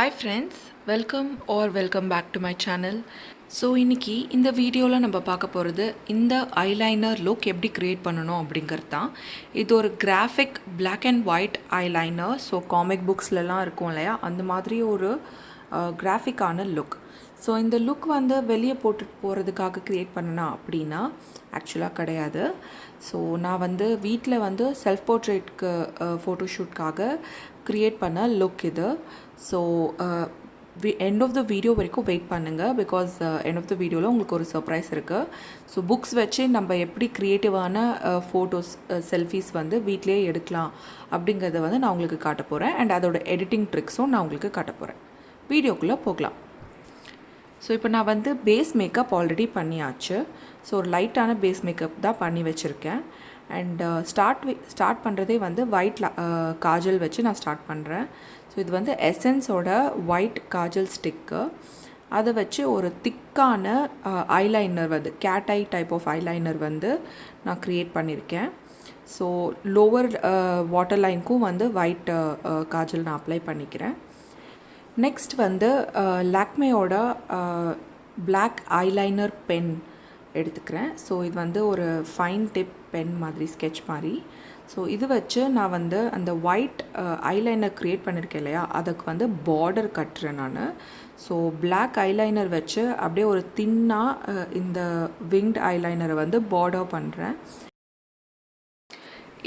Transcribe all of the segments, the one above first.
Hi friends, welcome back to my channel. So இன்றைக்கி இந்த வீடியோவில் நம்ம பார்க்க போகிறது இந்த ஐலைனர் லுக் எப்படி க்ரியேட் பண்ணணும் அப்படிங்கிறது தான். இது ஒரு graphic black and white eyeliner. So comic புக்ஸ்லலாம் இருக்கும் இல்லையா, அந்த மாதிரி ஒரு கிராஃபிக்கான லுக். ஸோ இந்த லுக் வந்து வெளியே போட்டு போகிறதுக்காக க்ரியேட் பண்ணனா அப்படின்னா ஆக்சுவலாக கிடையாது. ஸோ நான் வந்து வீட்டில் வந்து செல்ஃப் போர்ட்ரேட்க்கு ஃபோட்டோஷூட்காக க்ரியேட் பண்ண லுக் இது. So end of the video வரைக்கும் வெயிட் பண்ணுங்கள், பிகாஸ் எண்ட் ஆஃப் த வீடியோவில் உங்களுக்கு ஒரு சர்ப்ரைஸ் இருக்குது. ஸோ புக்ஸ் வச்சு நம்ம எப்படி க்ரியேட்டிவான ஃபோட்டோஸ் செல்ஃபீஸ் வந்து வீட்டிலேயே எடுக்கலாம் அப்படிங்கிறத வந்து நான் உங்களுக்கு காட்ட போகிறேன். அண்ட் அதோட எடிட்டிங் ட்ரிக்ஸும் நான் உங்களுக்கு காட்ட போகிறேன். வீடியோக்குள்ளே போகலாம். ஸோ இப்போ நான் வந்து பேஸ் மேக்கப் ஆல்ரெடி பண்ணியாச்சு. ஸோ ஒரு லைட்டான பேஸ் மேக்கப் தான் பண்ணி வச்சுருக்கேன். அண்ட் ஸ்டார்ட் பண்ணுறதே வந்து ஒயிட் காஜல் வச்சு நான் ஸ்டார்ட் பண்ணுறேன். ஸோ இது வந்து எசன்ஸோட ஒயிட் காஜல் ஸ்டிக்கு. அதை வச்சு ஒரு திக்கான ஐலைனர் வந்து cat eye type of eyeliner வந்து நான் க்ரியேட் பண்ணியிருக்கேன். ஸோ லோவர் வாட்டர் லைனுக்கும் வந்து ஒயிட் காஜல் நான் அப்ளை பண்ணிக்கிறேன். நெக்ஸ்ட் வந்து லாக்மேயோட பிளாக் ஐலைனர் பென் எடுத்துக்கிறேன். ஸோ இது வந்து ஒரு ஃபைன் டிப் பென் மாதிரி ஸ்கெட்ச் மாதிரி. ஸோ இது வச்சு நான் வந்து அந்த ஒயிட் ஐலைனர் க்ரியேட் பண்ணியிருக்கேன் இல்லையா, அதுக்கு வந்து பார்டர் கட்டுறேன் நான். ஸோ பிளாக் ஐலைனர் வச்சு அப்படியே ஒரு தின்னாக இந்த விங்ட் ஐலைனரை வந்து பார்டர் பண்ணுறேன்.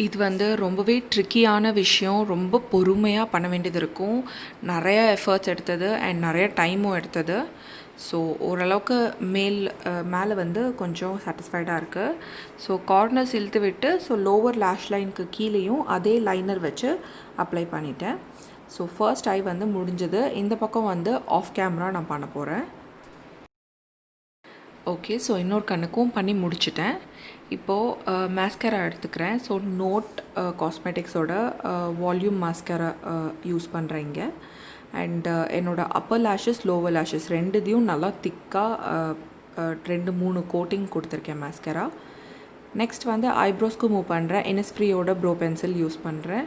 இது வந்து ரொம்பவே ட்ரிக்கியான விஷயம். ரொம்ப பொறுமையாக பண்ண வேண்டியது இருக்கும். நிறைய எஃபர்ட்ஸ் எடுத்தது அண்ட் நிறைய டைமும் எடுத்தது. ஸோ ஓரளவுக்கு மேலே வந்து கொஞ்சம் சாட்டிஸ்ஃபைடாக இருக்குது. ஸோ கார்னர்ஸ் இழுத்து விட்டு ஸோ லோவர் லேஷ் லைனுக்கு கீழேயும் அதே லைனர் வச்சு அப்ளை பண்ணிட்டேன். ஸோ ஃபர்ஸ்ட் ஐ வந்து முடிஞ்சது. இந்த பக்கம் வந்து ஆஃப் கேமரா நான் பண்ண போகிறேன். ஓகே, ஸோ இன்னொரு கண்ணுக்கும் பண்ணி முடிச்சிட்டேன். இப்போது மாஸ்கரா எடுத்துக்கிறேன். ஸோ நோட் காஸ்மெட்டிக்ஸோட வால்யூம் மாஸ்கரா யூஸ் பண்ணுறேன் இங்கே. அண்ட் என்னோடய அப்பர் லேஷஸ் லோவர் லேஷஸ் ரெண்டுத்தையும் நல்லா திக்காக 2-3 கோட்டிங் கொடுத்துருக்கேன் மாஸ்கரா. நெக்ஸ்ட் வந்து ஐப்ரோஸ்க்கு மூவ் பண்ணுறேன். இனிஸ்ஃப்ரீயோட ப்ரோ பென்சில் யூஸ் பண்ணுறேன்.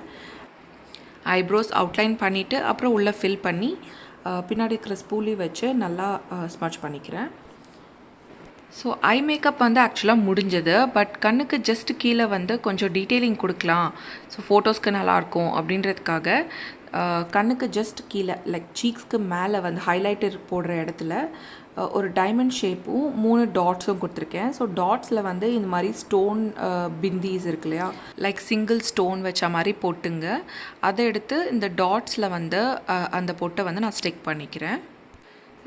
ஐப்ரோஸ் அவுட்லைன் பண்ணிவிட்டு அப்புறம் உள்ளே ஃபில் பண்ணி பின்னாடி இருக்கிற ஸ்பூலி வச்சு நல்லா ஸ்மட்ச் பண்ணிக்கிறேன். ஸோ ஐ மேக்கப் வந்து ஆக்சுவலாக முடிஞ்சது. பட் கண்ணுக்கு ஜஸ்ட் கீழே வந்து கொஞ்சம் டீட்டெயிலிங் கொடுக்கலாம், ஸோ ஃபோட்டோஸ்க்கு நல்லாயிருக்கும் அப்படின்றதுக்காக கண்ணுக்கு ஜஸ்ட் கீழே லைக் சீக்ஸ்க்கு மேலே வந்து ஹைலைட்டர் போடுற இடத்துல ஒரு டைமண்ட் ஷேப்பும் 3 டாட்ஸும் கொடுத்துருக்கேன். ஸோ டாட்ஸில் வந்து இந்த மாதிரி ஸ்டோன் பிந்திஸ் இருக்கு இல்லையா, லைக் சிங்கிள் ஸ்டோன் வச்ச மாதிரி பொட்டுங்க. அதை எடுத்து இந்த டாட்ஸில் வந்து அந்த பொட்டை வந்து நான் ஸ்டிக் பண்ணிக்கிறேன்.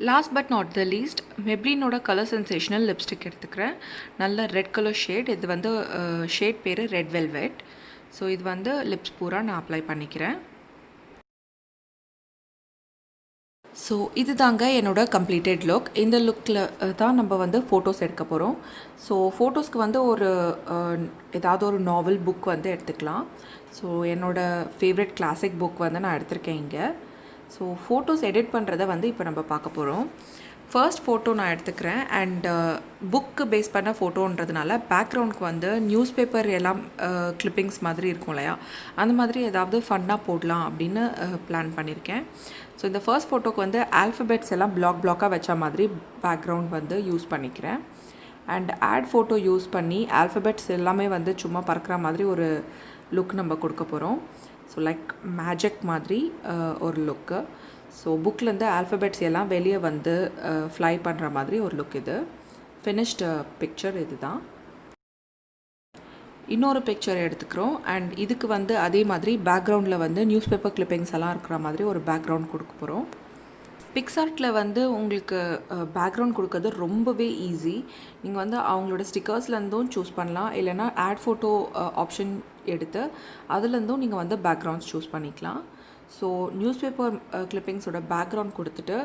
Last but not the least மெப்ளினோட கலர் சென்சேஷனல் லிப்ஸ்டிக் எடுத்துக்கிறேன். நல்ல ரெட் கலர் ஷேட். இது வந்து ஷேட் பேர் ரெட் வெல்வெட். ஸோ இது வந்து லிப்ஸ் பூரா நான் அப்ளை பண்ணிக்கிறேன். ஸோ இது தாங்க என்னோட கம்ப்ளீட்டட் லுக். இந்த லுக்கில் தான் நம்ம வந்து ஃபோட்டோஸ் எடுக்க போகிறோம். ஸோ ஃபோட்டோஸ்க்கு வந்து ஏதாவது ஒரு நாவல் புக் வந்து எடுத்துக்கலாம். ஸோ என்னோடய ஃபேவரட் கிளாசிக் புக் வந்து நான் எடுத்திருக்கேன் இங்கே. ஸோ ஃபோட்டோஸ் எடிட் பண்ணுறத வந்து இப்போ நம்ம பார்க்க போகிறோம். ஃபர்ஸ்ட் ஃபோட்டோ நான் எடுத்துக்கிறேன். அண்ட் புக்கு பேஸ் பண்ண ஃபோட்டோன்றதுனால பேக்ரவுண்டுக்கு வந்து நியூஸ் பேப்பர் எல்லாம் கிளிப்பிங்ஸ் மாதிரி இருக்கும் இல்லையா, அந்த மாதிரி ஏதாவது ஃபன்னாக போடலாம் அப்படின்னு பிளான் பண்ணியிருக்கேன். ஸோ இந்த ஃபர்ஸ்ட் ஃபோட்டோக்கு வந்து ஆல்ஃபபெட்ஸ் எல்லாம் பிளாக்காக வச்ச மாதிரி பேக்ரவுண்ட் வந்து யூஸ் பண்ணிக்கிறேன். அண்ட் ஆட் ஃபோட்டோ யூஸ் பண்ணி ஆல்ஃபபெட்ஸ் எல்லாமே வந்து சும்மா பறக்கிற மாதிரி ஒரு லுக் நம்ம கொடுக்க போகிறோம். ஸோ லைக் மேஜிக் மாதிரி ஒரு லுக்கு. ஸோ புக்கிலேருந்து ஆல்ஃபபெட்ஸ் எல்லாம் வெளியே வந்து ஃப்ளை பண்ணுற மாதிரி ஒரு லுக் இது. ஃபினிஷ்டு பிக்சர் இது தான். இன்னொரு பிக்சர் எடுத்துக்கிறோம். அண்ட் இதுக்கு வந்து அதே மாதிரி பேக்ரவுண்டில் வந்து நியூஸ் பேப்பர் கிளிப்பிங்ஸ் எல்லாம் இருக்கிற மாதிரி ஒரு பேக்ரவுண்ட் கொடுக்க போகிறோம். பிக்சார்ட்டில் வந்து உங்களுக்கு பேக்ரவுண்ட் கொடுக்கறது ரொம்பவே ஈஸி. நீங்கள் வந்து அவங்களோட ஸ்டிக்கர்ஸ்லேருந்தும் சூஸ் பண்ணலாம், இல்லைனா ஆட் ஃபோட்டோ ஆப்ஷன் எடுத்து அதுலேருந்தும் நீங்கள் வந்து பேக்ரவுண்ட்ஸ் சூஸ் பண்ணிக்கலாம். ஸோ நியூஸ் பேப்பர் கிளிப்பிங்ஸோட பேக்ரவுண்ட் கொடுத்துட்டு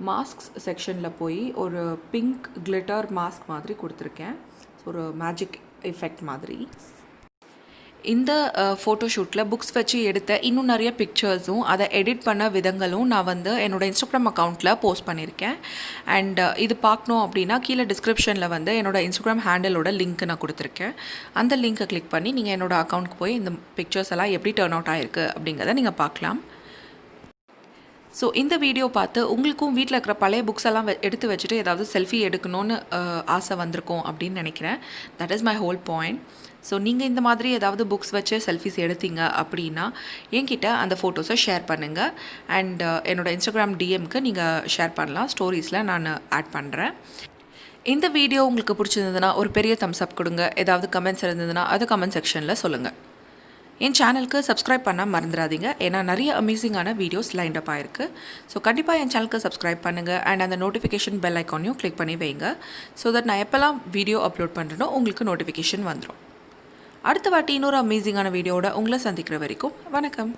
மாஸ்க்ஸ் செக்ஷனில் போய் ஒரு பிங்க் கிளிட்டர் மாஸ்க் மாதிரி கொடுத்துருக்கேன். ஒரு மேஜிக் எஃபெக்ட் மாதிரி. இந்த ஃபோட்டோஷூட்டில் புக்ஸ் வச்சு எடுத்த இன்னும் நிறைய பிக்சர்ஸும் அதை எடிட் பண்ண விதங்களும் நான் வந்து என்னோடய இன்ஸ்டாகிராம் அக்கௌண்ட்டில் போஸ்ட் பண்ணியிருக்கேன். அண்ட் இது பார்க்கணும் அப்படின்னா கீழே டிஸ்கிரிப்ஷனில் வந்து என்னோடய இன்ஸ்டாகிராம் ஹேண்டலோட லிங்க் நான் கொடுத்துருக்கேன். அந்த லிங்க்கை கிளிக் பண்ணி நீங்கள் என்னோடய அக்கௌண்ட்டுக்கு போய் இந்த பிக்சர்ஸ் எல்லாம் எப்படி டர்ன் அவுட் ஆகிருக்கு அப்படிங்கிறத நீங்கள் பார்க்கலாம். ஸோ இந்த வீடியோ பார்த்து உங்களுக்கும் வீட்டில் இருக்கிற பழைய புக்ஸ் எல்லாம் எடுத்து வச்சுட்டு ஏதாவது செல்ஃபி எடுக்கணும்னு ஆசை வந்திருக்கும் அப்படின்னு நினைக்கிறேன். That is my whole point. So நீங்கள் இந்த மாதிரி ஏதாவது புக்ஸ் வச்சு செல்ஃபிஸ் எடுத்தீங்க அப்படின்னா என்கிட்ட அந்த ஃபோட்டோஸை ஷேர் பண்ணுங்கள். அண்ட் என்னோடய இன்ஸ்டாகிராம் டிஎம்க்கு நீங்கள் ஷேர் பண்ணலாம். ஸ்டோரிஸில் நான் ஆட் பண்ணுறேன். இந்த வீடியோ உங்களுக்கு பிடிச்சிருந்ததுன்னா ஒரு பெரிய தம்ஸ் அப் கொடுங்க. ஏதாவது கமெண்ட்ஸ் இருந்ததுன்னா அது கமெண்ட் செக்ஷனில் சொல்லுங்கள். என் சேனலுக்கு சப்ஸ்கிரைப் பண்ண மறந்துடாதீங்க. ஏன்னா நிறைய அமேசிங்கான வீடியோஸ் லைண்ட் அப் ஆயிருக்கு. ஸோ கண்டிப்பாக என் சேனலுக்கு சப்ஸ்கிரைப் பண்ணுங்கள். அண்ட் அந்த நோட்டிஃபிகேஷன் பெல் ஐக்கானையும் கிளிக் பண்ணி வைங்க. ஸோ தட் நான் எப்போல்லாம் வீடியோ அப்லோட் பண்ணுறேனோ உங்களுக்கு நோட்டிஃபிகேஷன் வந்துடும். அடுத்த வாட்டி இன்னொரு அமேசிங்கான வீடியோவோட உங்களை சந்திக்கிற வரைக்கும் வணக்கம்.